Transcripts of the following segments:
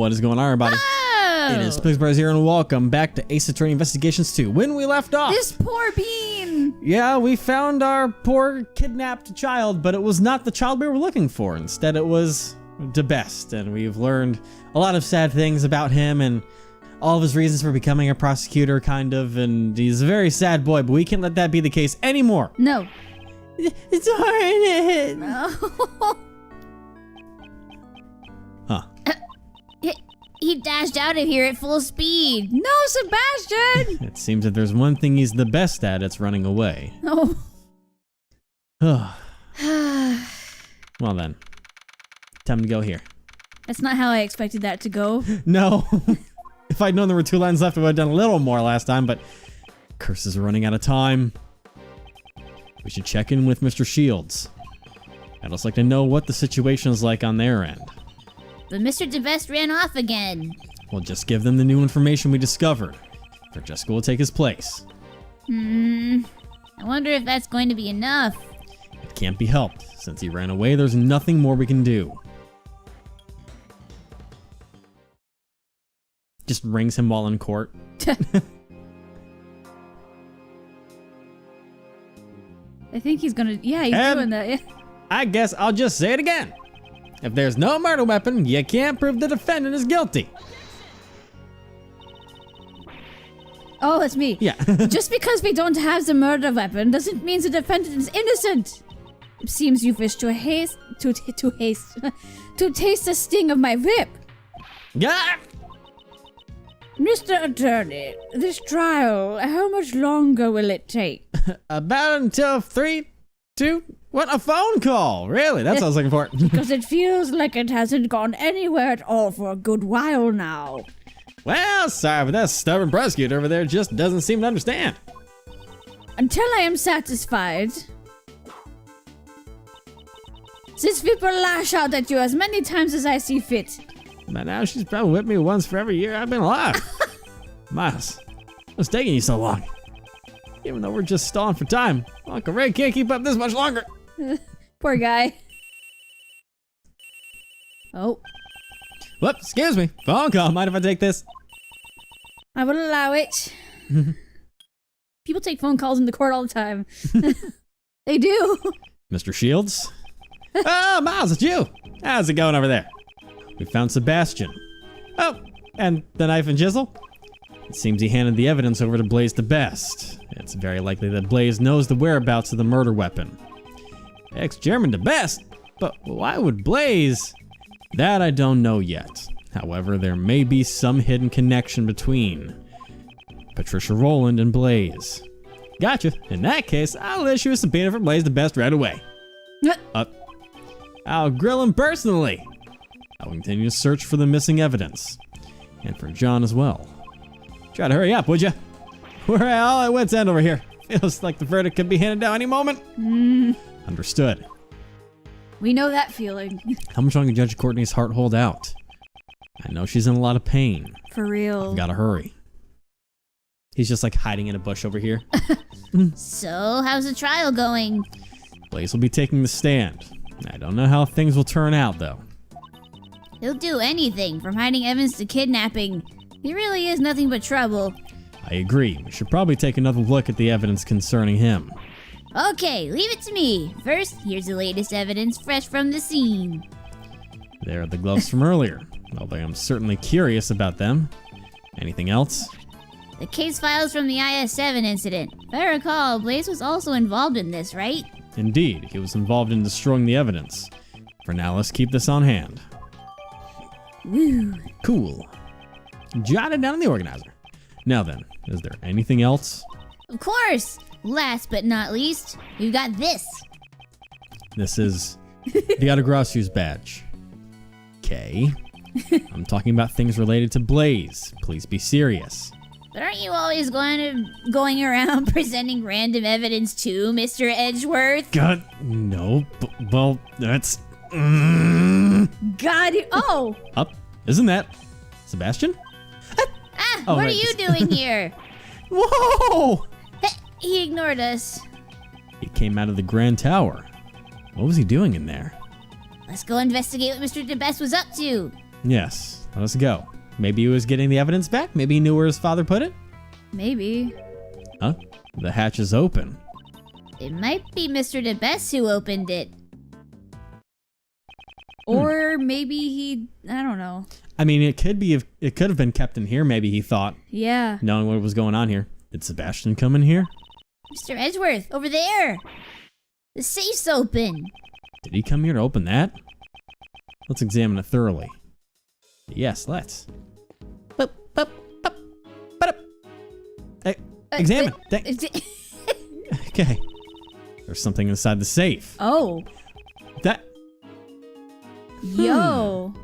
What is going on, everybody? Oh! It is Pixbars here, and welcome back to Ace Attorney Investigations 2. When we left off, This poor bean! yeah, we found our poor kidnapped child, but it was not the child we were looking for. Instead, it was DeBest, and we've learned a lot of sad things about him and all of his reasons for becoming a prosecutor, kind of, and he's a very sad boy, but we can't let that be the case anymore. No. It's hard. No. Huh. He dashed out of here at full speed. No, Sebastian! It seems that there's one thing he's the best at, it's running away. Oh. Well then, time to go here. That's not how I expected that to go. No. If I'd known there were 2 lines left, I would have done a little more last time, but curses are running out of time. We should check in with Mr. Shields. I'd also like to know what the situation is like on their end. But Mr. DeBest ran off again. We'll just give them the new information we discovered. Francesco will take his place. I wonder if that's going to be enough. It can't be helped. Since he ran away, there's nothing more we can do. Just rings him while in court. I think he's gonna, yeah, he's And- doing that. Yeah. I guess I'll just say it again. If there's no murder weapon, you can't prove the defendant is guilty. Oh, it's me. Yeah. Just because we don't have the murder weapon doesn't mean the defendant is innocent. It seems you wish to to taste the sting of my whip. Yeah. Mr. Attorney, this trial, how much longer will it take? About until 3, 2, what? A phone call. Really? That's what I was looking for. Because it feels like it hasn't gone anywhere at all for a good while now. Well, sorry, but that stubborn prosecutor over there just doesn't seem to understand. Until I am satisfied. This whip will lash out at you as many times as I see fit. But now she's probably whipped me once for every year I've been alive. Miles, what's taking you so long? Even though we're just stalling for time, Uncle Ray can't keep up this much longer. Poor guy. Oh, Whoops, excuse me. Phone call. Mind if I take this? I will allow it. People take phone calls in the court all the time. They do. Mr. Shields? Oh, Miles, it's you. How's it going over there? We found Sebastian. Oh, and the knife and chisel? It seems he handed the evidence over to Blaze DeBest. It's very likely that Blaze knows the whereabouts of the murder weapon. Ex-Chairman DeBest? But why would Blaze? That I don't know yet. However, there may be some hidden connection between Patricia Rowland and Blaze. Gotcha. In that case, I'll issue a subpoena for Blaze DeBest right away. I'll grill him personally. I'll continue to search for the missing evidence. And for John as well. Try to hurry up, would ya? We're all at wit's end over here. Feels like the verdict could be handed down any moment. Understood. We know that feeling. How much longer can Judge Courtney's heart hold out? I know she's in a lot of pain. For real. Gotta hurry. He's just like hiding in a bush over here. So, how's the trial going? Blaze will be taking the stand. I don't know how things will turn out though. He'll do anything, from hiding evidence to kidnapping. He really is nothing but trouble. I agree. We should probably take another look at the evidence concerning him. Okay, leave it to me. First, here's the latest evidence fresh from the scene. There are the gloves from earlier, although I'm certainly curious about them. Anything else? The case files from the IS-7 incident. If I recall, Blaze was also involved in this, right? Indeed, he was involved in destroying the evidence. For now, let's keep this on hand. Woo. Cool. Jot it down in the organizer. Now then, is there anything else? Of course! Last but not least, we've got this. This is the Autogrossu's badge. Okay. I'm talking about things related to Blaze. Please be serious. But aren't you always going around presenting random evidence too, Mr. Edgeworth? God, no. Well, that's... God, oh! Up. Isn't that Sebastian? Ah, Oh, what right. are you doing here? Whoa! He ignored us. He came out of the Grand Tower. What was he doing in there? Let's go investigate what Mr. DeBest was up to. Yes, Let us go. Maybe he was getting the evidence back. Maybe he knew where his father put it. Maybe. Huh? The hatch is open. It might be Mr. DeBest who opened it. Or maybe he, I don't know. I mean, it could have been kept in here. Maybe he thought, Yeah. knowing what was going on here. Did Sebastian come in here? Mr. Edgeworth, over there. The safe's open. Did he come here to open that? Let's examine it thoroughly. Yes, let's. Boop, boop, boop, ba-dup. Hey, examine. Okay. There's something inside the safe. Oh. That. Yo.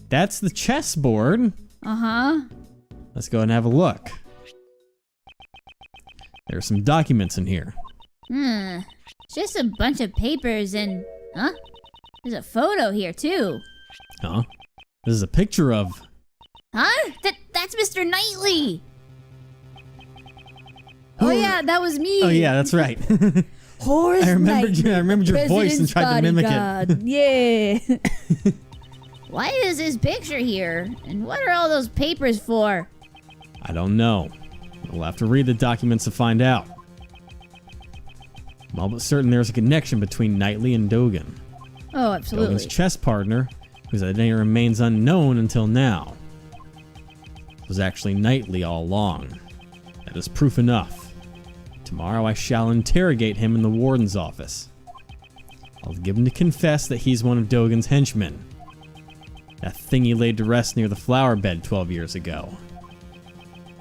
That's the chessboard. Uh-huh. Let's go and have a look. There are some documents in here. Just a bunch of papers and... Huh? There's a photo here, too. Huh? This is a picture of... Huh? That's Mr. Knightley! Oh yeah, that was me! Oh yeah, that's right. Horace I remembered your voice and tried to mimic it. Yeah. Why is this picture here? And what are all those papers for? I don't know. We'll have to read the documents to find out. I'm all but certain there's a connection between Knightley and Dogen. Oh, absolutely. Dogen's chess partner, whose identity remains unknown until now, was actually Knightley all along. That is proof enough. Tomorrow I shall interrogate him in the warden's office. I'll give him to confess that he's one of Dogen's henchmen. That thing he laid to rest near the flower bed 12 years ago.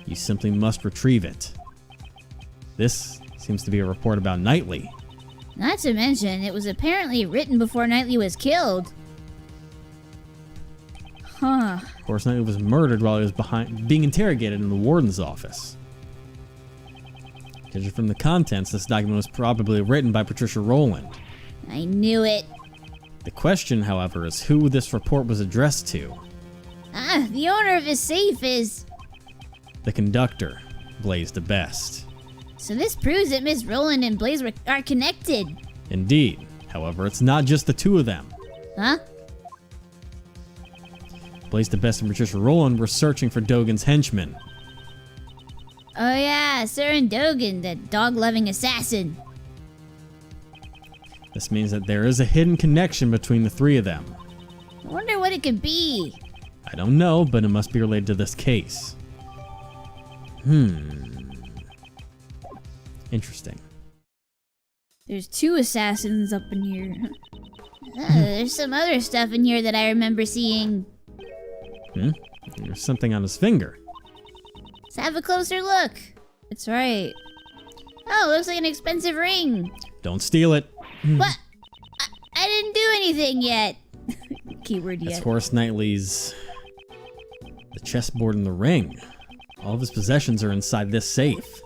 You simply must retrieve it. This seems to be a report about Knightley. Not to mention, it was apparently written before Knightley was killed. Huh. Of course, Knightley was murdered while he was being interrogated in the warden's office. Judging from the contents, this document was probably written by Patricia Rowland. I knew it. The question, however, is who this report was addressed to. The owner of his safe is... The conductor, Blaze DeBest. So this proves that Miss Rowland and Blaze are connected. Indeed. However, it's not just the two of them. Huh? Blaze DeBest and Patricia Rowland were searching for Dogen's henchmen. Oh yeah, Søren Dogen, the dog-loving assassin. This means that there is a hidden connection between the three of them. I wonder what it could be. I don't know, but it must be related to this case. Interesting. There's two assassins up in here. There's some other stuff in here that I remember seeing. There's something on his finger. Let's have a closer look. That's right. Oh, looks like an expensive ring. Don't steal it. What? I didn't do anything yet. Keyword That's yet. Horace Knightley's... The chessboard and the ring. All of his possessions are inside this safe.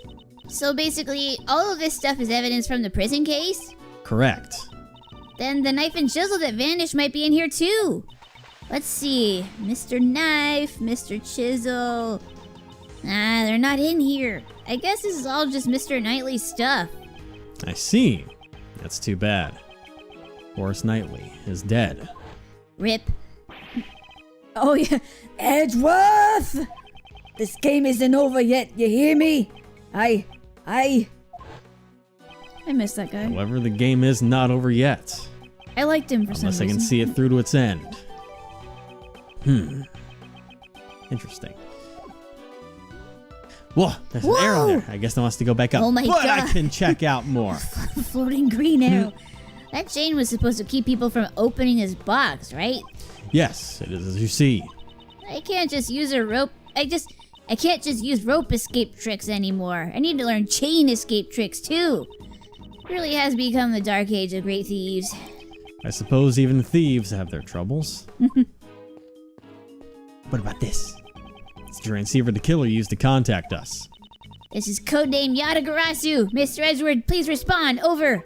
So basically, all of this stuff is evidence from the prison case? Correct. Then the knife and chisel that vanished might be in here too. Let's see. Mr. Knife, Mr. Chisel. They're not in here. I guess this is all just Mr. Knightley's stuff. I see. That's too bad. Horace Knightley is dead. Rip. Oh yeah, Edgeworth! This game isn't over yet, you hear me? I miss that guy. However, the game is not over yet. I liked him for some Unless reason. I can see it through to its end. Interesting. Whoa, there's an arrow there. I guess it wants to go back up. Oh my but I God. can check out more. Floating green arrow. That chain was supposed to keep people from opening his box, right? Yes, it is as you see. I can't just use a rope. I can't just use rope escape tricks anymore. I need to learn chain escape tricks too. It really has become the dark age of great thieves. I suppose even thieves have their troubles. What about this? It's the transceiver the killer used to contact us. This is codename Yatagarasu. Mr. Edgeworth, please respond. Over.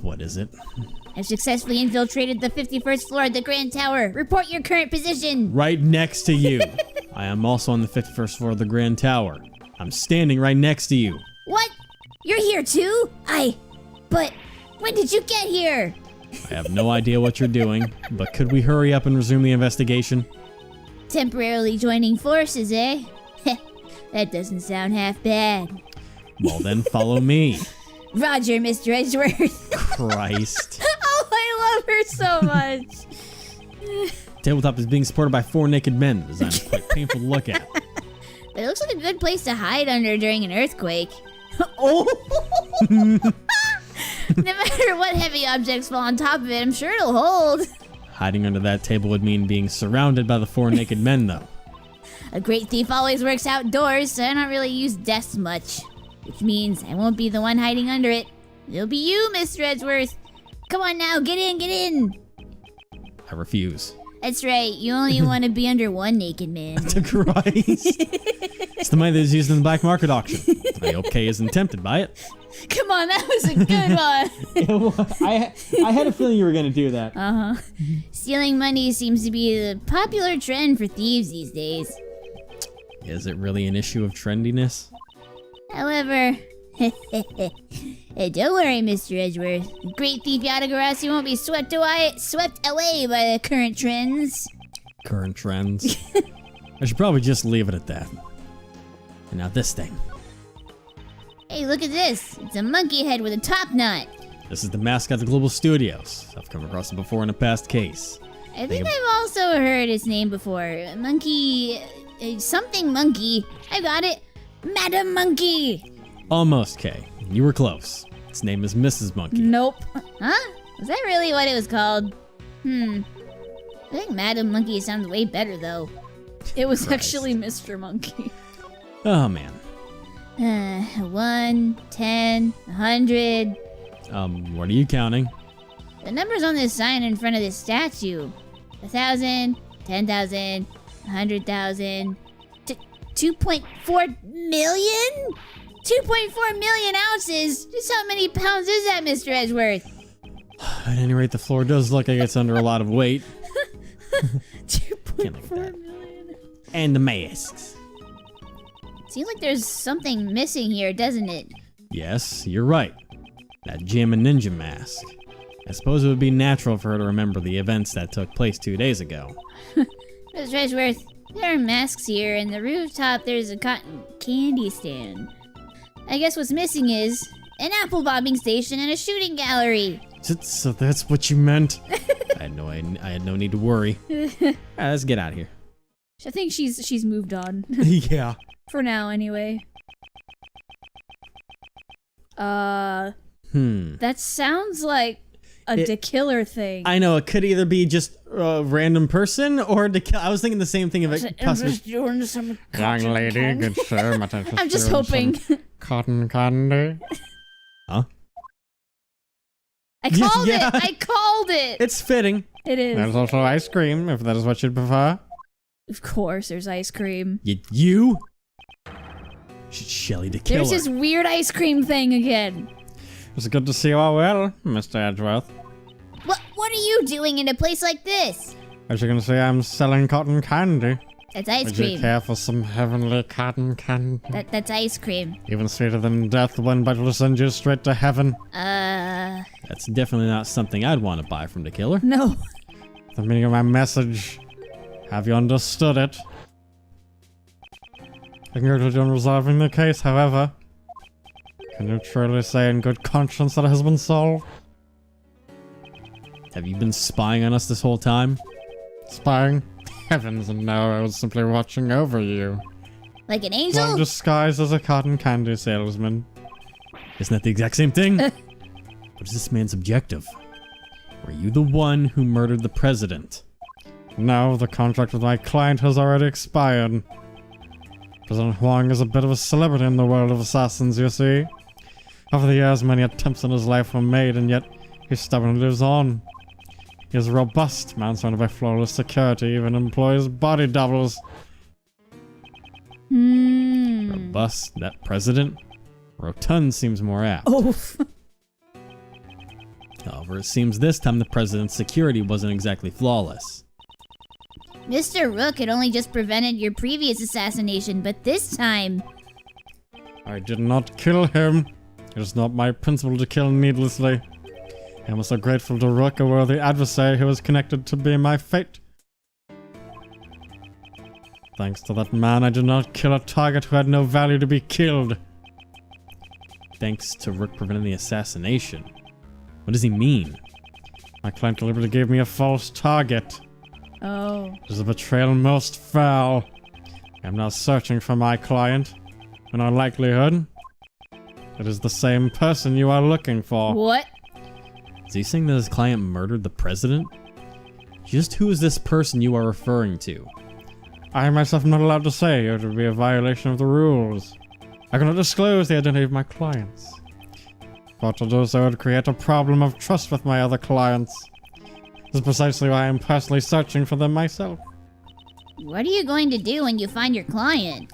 What is it? I've successfully infiltrated the 51st floor of the Grand Tower. Report your current position. Right next to you. I am also on the 51st floor of the Grand Tower. I'm standing right next to you. What? You're here too? But when did you get here? I have no idea what you're doing, but could we hurry up and resume the investigation? Temporarily joining forces, eh? That doesn't sound half bad. Well then, follow me. Roger, Mr. Edgeworth. Christ. Oh, I love her so much. Tabletop is being supported by 4 naked men. The design is quite painful to look at. But it looks like a good place to hide under during an earthquake. Oh! No matter what heavy objects fall on top of it, I'm sure it'll hold. Hiding under that table would mean being surrounded by the 4 naked men, though. A great thief always works outdoors, so I don't really use desks much. Which means I won't be the one hiding under it. It'll be you, Mr. Edgeworth. Come on now, get in, get in. I refuse. That's right, you only want to be under one naked man. To Christ. It's the money that is used in the black market auction. I hope Kay isn't tempted by it. Come on, that was a good one. I had a feeling you were going to do that. Uh-huh. Stealing money seems to be the popular trend for thieves these days. Is it really an issue of trendiness? However, hey, don't worry, Mr. Edgeworth. The great thief Yadagarasi won't be swept away by the current trends. Current trends. I should probably just leave it at that. And now this thing. Hey, look at this. It's a monkey head with a top knot. This is the mascot of Global Studios. I've come across it before in a past case. I think I've also heard his name before. Monkey... something monkey. I got it. Madam Monkey. Almost, Kay. You were close. Its name is Mrs. Monkey. Nope. Huh? Was that really what it was called? I think Madam Monkey sounds way better, though. It was Christ. actually Mr. Monkey. Oh, man. 1, 10, 100. What are you counting? The numbers on this sign in front of this statue. 1,000, 10,000, 100,000, 2.4 million? 2.4 million ounces? Just how many pounds is that, Mr. Edgeworth? At any rate, the floor does look like it's under a lot of weight. 2.4 million. And the masks. Seems like there's something missing here, doesn't it? Yes, you're right. That Jim and Ninja mask. I suppose it would be natural for her to remember the events that took place 2 days ago. Mr. Edgeworth, there are masks here, and the rooftop there's a cotton candy stand. I guess what's missing is an apple bombing station and a shooting gallery. So that's what you meant? I had no need to worry. Alright, let's get out of here. I think she's moved on. Yeah. For now, anyway. That sounds like a killer thing. I know, it could either be just a random person or to kill. I was thinking the same thing of it. I'm just doing some Young lady, good sir, I'm just hoping. Cotton candy. Huh? I called Yeah. it! I called it! It's fitting. It is. There's also ice cream, if that is what you'd prefer. Of course, there's ice cream. You? Shelly to kill There's her. this weird ice cream thing again. It's good to see you all well, Mr. Edgeworth. What are you doing in a place like this? As you can see, I'm selling cotton candy. That's ice Would you cream. care for some heavenly cotton candy? That's ice cream. Even sweeter than death, one bite will send you straight to heaven. That's definitely not something I'd want to buy from the killer. No. The meaning of my message. Have you understood it? I congratulate you on resolving the case, however. Can you truly say in good conscience that it has been solved? Have you been spying on us this whole time? Spying? Heavens no, I was simply watching over you. Like an Well, angel? disguised as a cotton candy salesman. Isn't that the exact same thing? What is this man's objective? Were you the one who murdered the president? No, the contract with my client has already expired. President Huang is a bit of a celebrity in the world of assassins, you see. Over the years, many attempts in his life were made, and yet he stubbornly lives on. He is a robust man surrounded by flawless security, even employs body doubles. Robust? That president? Rotund seems more apt. Oof. However, it seems this time the president's security wasn't exactly flawless. Mr. Rook had only just prevented your previous assassination, but this time... I did not kill him. It is not my principle to kill needlessly. I am so grateful to Rook, a worthy adversary who was connected to be my fate. Thanks to that man, I did not kill a target who had no value to be killed. Thanks to Rook preventing the assassination. What does he mean? My client deliberately gave me a false target. Oh. It is a betrayal most foul. I am now searching for my client. In all likelihood, it is the same person you are looking for. What? Is he saying that his client murdered the president? Just who is this person you are referring to? I myself am not allowed to say. It would be a violation of the rules. I cannot disclose the identity of my clients. But to do so would create a problem of trust with my other clients. This is precisely why I am personally searching for them myself. What are you going to do when you find your client?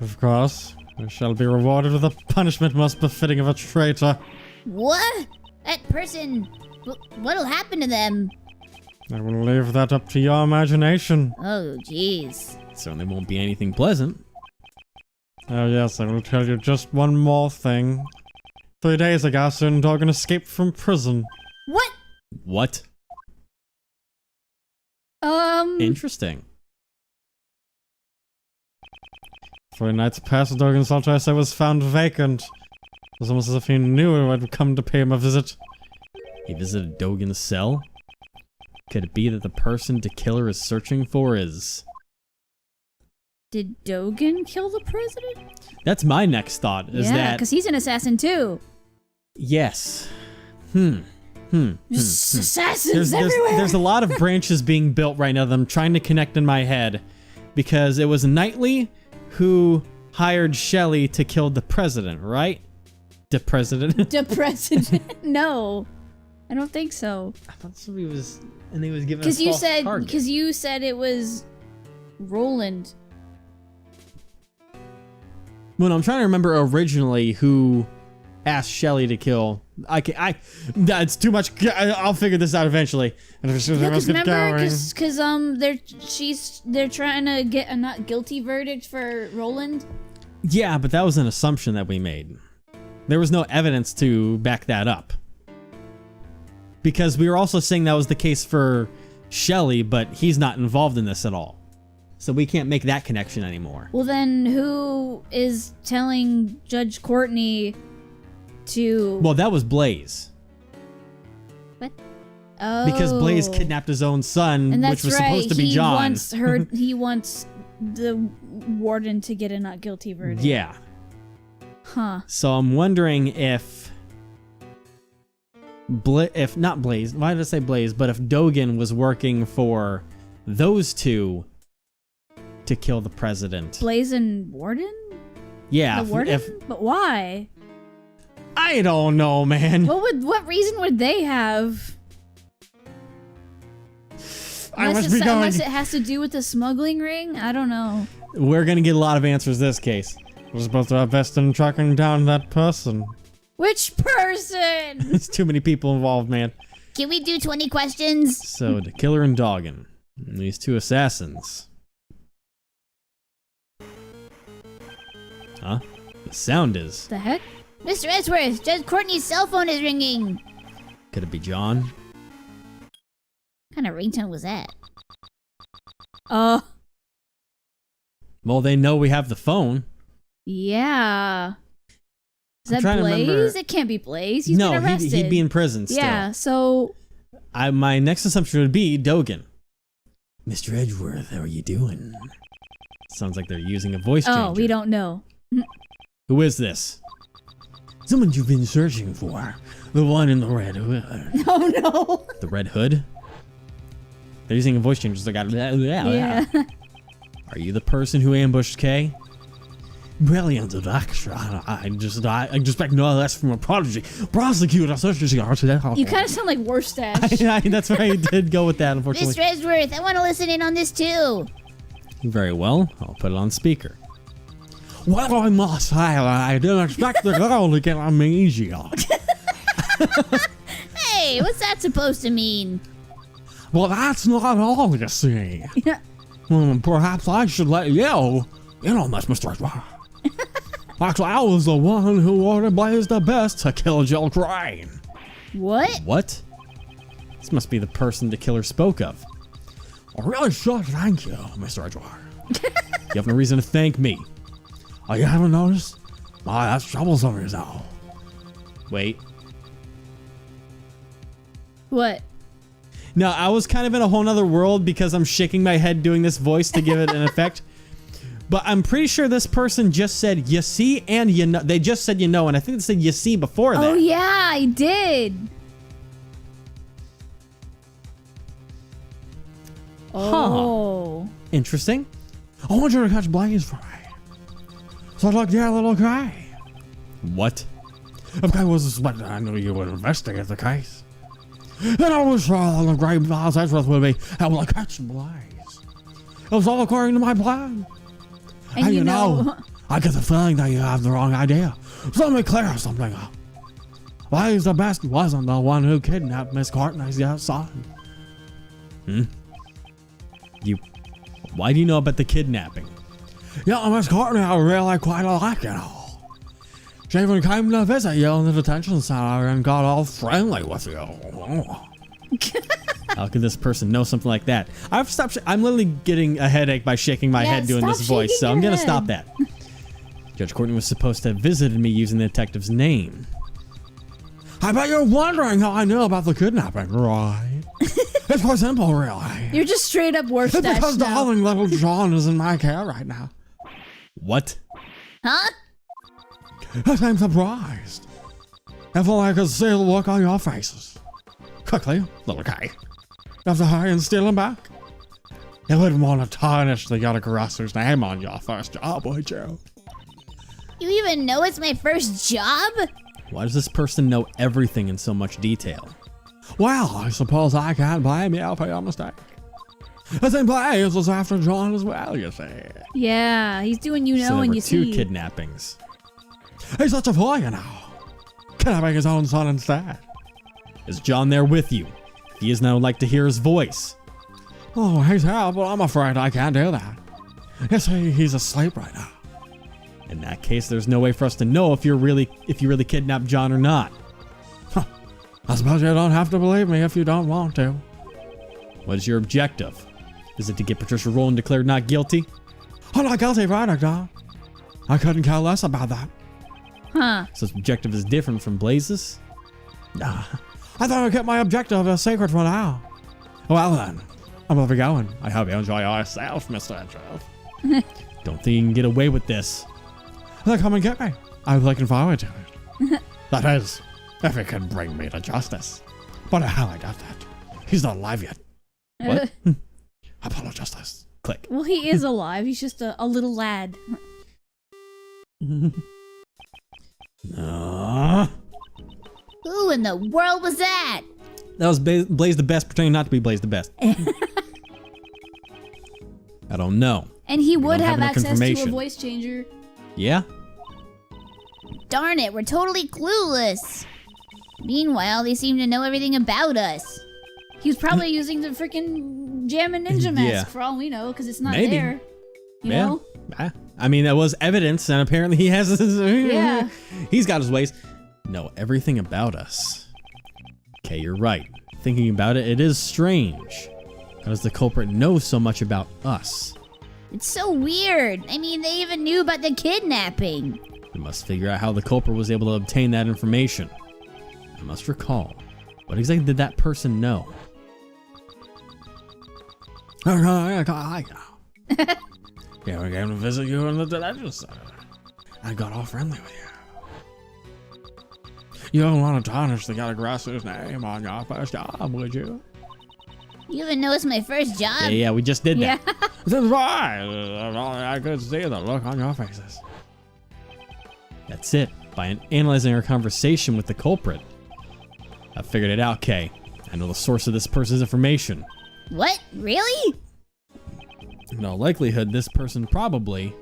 Of course, I shall be rewarded with a punishment most befitting of a traitor. What? That person... What'll happen to them? I will leave that up to your imagination. Oh, jeez. Certainly won't be anything pleasant. Oh yes, I will tell you just one more thing. 3 days ago, certain Dorgan escaped from prison. What? What? Interesting. 3 nights past, Dorgan's altar was found vacant. It was almost as if he knew I would come to pay him a visit. He visited Dogan's cell? Could it be that the person the killer is searching for is... Did Dogan kill the president? That's my next thought, is yeah, that... because he's an assassin too. Yes. Just assassins everywhere. There's a lot of branches being built right now that I'm trying to connect in my head. Because it was Knightley who hired Shelley to kill the president, right? The president? The president? No, I don't think so. I thought somebody was... And he was given a Because you false said, target. because you said it was Roland. Well, I'm trying to remember originally who asked Shelley to kill. That's too much. I'll figure this out eventually. And if Yeah, must because get remember, going. they're trying to get a not guilty verdict for Roland. Yeah, but that was an assumption that we made. There was no evidence to back that up. Because we were also saying that was the case for Shelley, but he's not involved in this at all. So we can't make that connection anymore. Well, then who is telling Judge Courtney to? Well, that was Blaze. What? Oh, Because Blaze kidnapped his own son, and which that's was right. supposed to be he John. Wants her. He wants the warden to get a not guilty verdict. Yeah. Huh. So I'm wondering if not Blaze, why did I say Blaze? But if Dogan was working for those two to kill the president. Blaze and Warden? Yeah. The Warden? But why? I don't know, man. What reason would they have? I must be going. Unless it has to do with the smuggling ring? I don't know. We're gonna get a lot of answers this case. We're supposed to have best in tracking down that person. Which person? There's too many people involved, man. Can we do 20 questions? So, the killer and Dogan. And these two assassins. Huh? The sound is. The heck? Mr. Edgeworth, Judge Courtney's cell phone is ringing. Could it be John? What kind of ringtone was that? Well, they know we have the phone. Yeah. Is I'm that trying to Blaze? remember- It can't be Blaze. He's been arrested. he'd be in prison still. Yeah, so My next assumption would be Dogan. Mr. Edgeworth, how are you doing? Sounds like they're using a voice changer. oh, we don't know. Who is this? Someone you've been searching for. The one in the red hood. Oh no. The red hood? They're using a voice changer, so they got... Yeah. Are you the person who ambushed Kay? Brilliant deduction. I expect no less from a prodigy. Prosecutor, You kind of sound like Warstash. That's why I did go with that, unfortunately. Mr. Edgeworth, I want to listen in on this too. Very well. I'll put it on speaker. Well, I must say, I didn't expect the girl to get amnesia. Hey, what's that supposed to mean? Well, that's not all, you see. Perhaps I should let you in on this, Mr. Edgeworth. Actually, I was the one who ordered Blaze the Best to kill Jill Crane. What? What? This must be the person the killer spoke of. I really should thank you, Mr. Edgewater. You have no reason to thank me. Oh, you haven't noticed? My that's troublesome as now. Wait. What? No, I was kind of in a whole nother world because I'm shaking my head doing this voice to give it an effect. But I'm pretty sure this person just said, you see, and you know. They just said, you know, and I think they said, you see before that. Oh, yeah, I did. Oh. Interesting. I want you to catch Blaze for me. So look, yeah, little guy. What? If I was suspected, I knew you would investigate the case. And I was sure all the great Miles Edgeworth would be able to catch Blaze. It was all according to my plan. And you know. I get the feeling that you have the wrong idea. So let me clear something up. Blaze the Best wasn't the one who kidnapped Miss Courtney's son. Why do you know about the kidnapping? Yeah, Miss Courtney, I really quite like it all. She even came to visit you in the detention center and got all friendly with you. How could this person know something like that? I've stopped. I'm literally getting a headache by shaking my head doing this voice, so I'm gonna stop that. Judge Courtney was supposed to have visited me using the detective's name. I bet you're wondering how I knew about the kidnapping, right? It's quite simple, really. You're just straight up worse It's because now. darling little John is in my care right now. What? Huh? Yes, I'm surprised. If only I could see the look on your faces. Quickly, little guy. You have to hurry and steal him back. You wouldn't want to tarnish the Yatakarasu's name on your first job, would you? You even know it's my first job? Why does this person know everything in so much detail? Well, I suppose I can't blame you for your mistake. The same Blaze was after John as well, you see. Yeah, he's doing you know So there and were you two see. kidnappings. He's such a fool, you know. Kidnapping his own son instead. Is John there with you? He is now like to hear his voice. Oh, he's here, but I'm afraid I can't do that. You see, he's asleep right now. In that case, there's no way for us to know if you really kidnapped John or not. Huh. I suppose you don't have to believe me if you don't want to. What is your objective? Is it to get Patricia Rowland declared not guilty? Oh, not guilty, right, John? I couldn't care less about that. Huh. So his objective is different from Blaze's? Nah. I thought I'd keep my objective a secret for now. Well then, I'm gonna be going. I hope you enjoy yourself, Mr. Edgeworth. Don't think you can get away with this. Then come and get me. I'm looking forward to it. That is, if he can bring me to justice. But how I got that? He's not alive yet. What? Apollo Justice. Click. Well, he is alive. He's just a little lad. Who in the world was that? That was Blaze the Best pretending not to be Blaze the Best. I don't know. And he We would don't have have enough access to a information. voice changer. Yeah? Darn it, we're totally clueless. Meanwhile, they seem to know everything about us. He was probably using the freaking Jammin' Ninja mask Yeah. for all we know, because it's not Maybe. there. You Yeah. know? I mean, that was evidence, and apparently he has his... Yeah. He's got his ways. Know everything about us. Okay, you're right. Thinking about it, it is strange. How does the culprit know so much about us? It's so weird. I mean, they even knew about the kidnapping. We must figure out how the culprit was able to obtain that information. I must recall. What exactly did that person know? Yeah, we came to visit you in the detention center. I got all friendly with you. You don't want to tarnish the Yatakarasu's name on your first job, would you? You even know it's my first job. Yeah, we just did that. Yeah. That's right. I could see the look on your faces. That's it. By analyzing our conversation with the culprit, I figured it out, Kay. I know the source of this person's information. What? Really? In all likelihood, this person probably...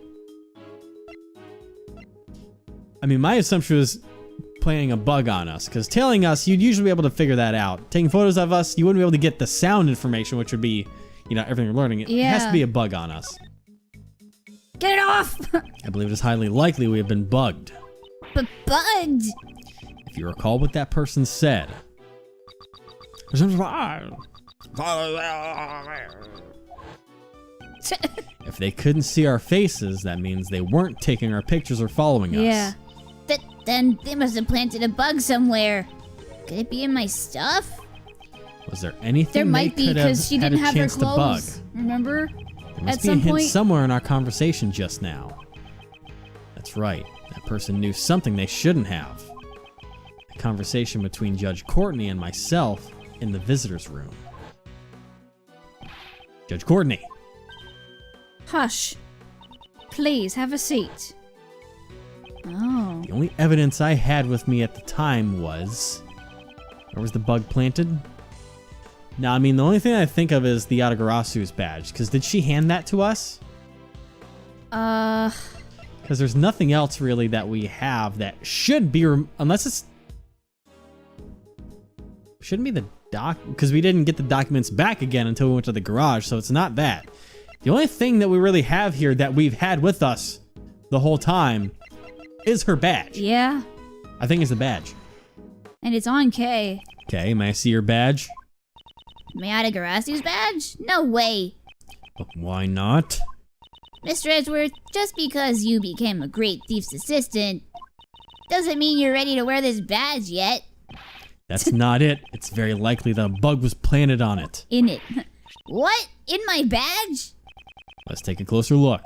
I mean, my assumption was playing a bug on us, because telling us, you'd usually be able to figure that out. Taking photos of us, you wouldn't be able to get the sound information, which would be, you know, everything we're learning. It has to Yeah. be a bug on us. Get it off! I believe it is highly likely we have been bugged. But bugged. If you recall what that person said, If they couldn't see our faces, that means they weren't taking our pictures or following us. Yeah. Then they must have planted a bug somewhere. Could it be in my stuff? Was there anything There they might be, could have because she had didn't a have her chance to bug? clothes. Remember? There must At be a some hint point. somewhere in our conversation just now. That's right. That person knew something they shouldn't have. A conversation between Judge Courtney and myself in the visitor's room. Judge Courtney. Hush. Please, have a seat. Oh. The only evidence I had with me at the time was... Where was the bug planted? No, I mean, the only thing I think of is the Atagarasu's badge. Because did she hand that to us? Because there's nothing else really that we have that should be... unless it's... Shouldn't be the doc... Because we didn't get the documents back again until we went to the garage, so it's not that. The only thing that we really have here that we've had with us the whole time is her badge. Yeah. I think it's the badge. And it's on Kay. Okay, may I see your badge? Mayadagarasu's badge? No way. But why not? Mr. Edgeworth, just because you became a great thief's assistant doesn't mean you're ready to wear this badge yet. That's not it. It's very likely that a bug was planted on it. In it. What? In my badge? Let's take a closer look.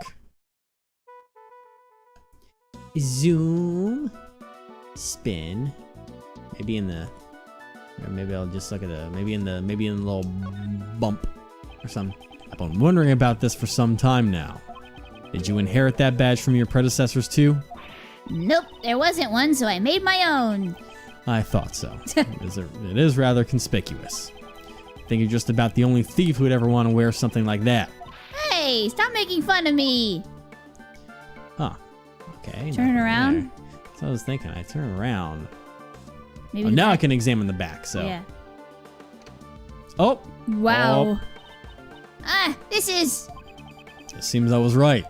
Zoom. Spin. Maybe in the... Or maybe I'll just look at the... Maybe in the little bump or something. I've been wondering about this for some time now. Did you inherit that badge from your predecessors too? Nope, there wasn't one, so I made my own. I thought so. It is rather conspicuous. I think you're just about the only thief who'd ever want to wear something like that. Hey, stop making fun of me. Huh. Okay. Turn nothing around. there. That's what I was thinking. I turn around. Maybe Oh, the now I back- can examine the back, so. Yeah. Oh! Wow. Ah, this is... It seems I was right.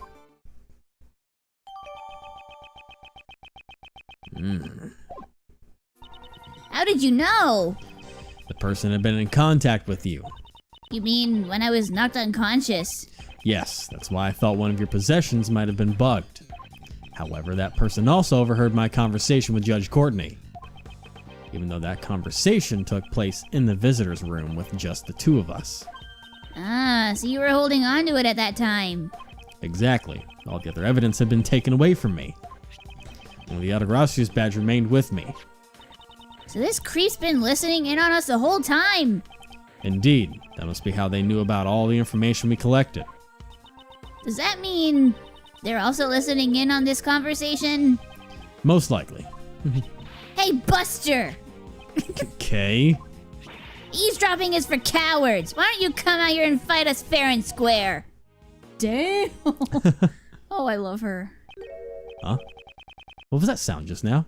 How did you know? The person had been in contact with you. You mean when I was knocked unconscious? Yes, that's why I thought one of your possessions might have been bugged. However, that person also overheard my conversation with Judge Courtney. Even though that conversation took place in the visitor's room with just the two of us. Ah, so you were holding on to it at that time. Exactly. All the other evidence had been taken away from me. Only the Atagarasu's badge remained with me. So this creep's been listening in on us the whole time. Indeed, that must be how they knew about all the information we collected. Does that mean they're also listening in on this conversation? Most likely. Hey, Buster! Okay. Eavesdropping is for cowards. Why don't you come out here and fight us fair and square? Damn. Oh, I love her. Huh? What was that sound just now?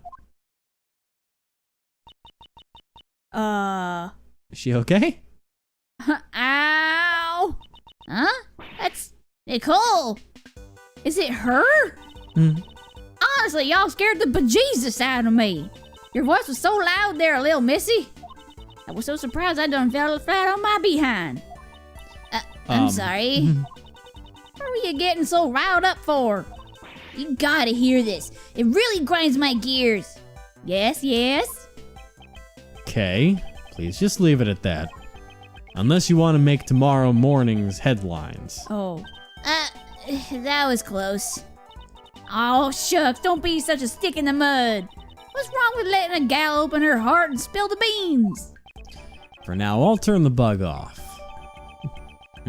Is she okay? Ow! Huh? That's Nicole! Is it her? Hmm. Honestly, y'all scared the bejesus out of me. Your voice was so loud there, little missy. I was so surprised I done fell flat on my behind. I'm sorry. What were you getting so riled up for? You gotta hear this. It really grinds my gears. Yes, yes. Okay. Please just leave it at that. Unless you want to make tomorrow morning's headlines. Oh. That was close. Oh, shucks, don't be such a stick in the mud. What's wrong with letting a gal open her heart and spill the beans? For now, I'll turn the bug off.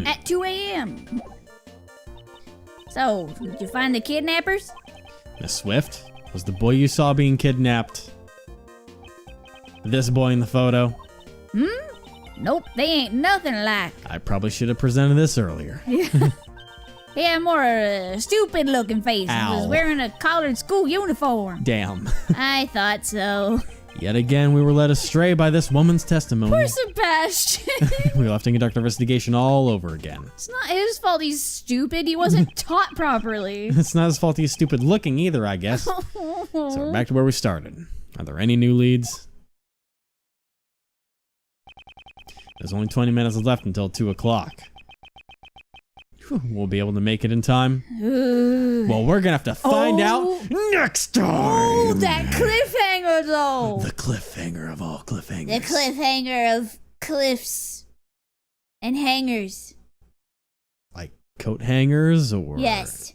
At 2 a.m. So, did you find the kidnappers? Miss Swift, was the boy you saw being kidnapped this boy in the photo? Nope, they ain't nothing like. I probably should have presented this earlier. He had more stupid looking face and was Ow. wearing a collared school uniform. Damn. I thought so. Yet again, we were led astray by this woman's testimony. Poor Sebastian. We'll have to conduct our investigation all over again. It's not his fault he's stupid. He wasn't taught properly. It's not his fault he's stupid looking either, I guess. So we're back to where we started. Are there any new leads? There's only 20 minutes left until 2 o'clock. We'll be able to make it in time. Well, we're gonna have to find out next time. Oh, that cliffhanger though. The cliffhanger of all cliffhangers. The cliffhanger of cliffs and hangers. Like coat hangers or Yes.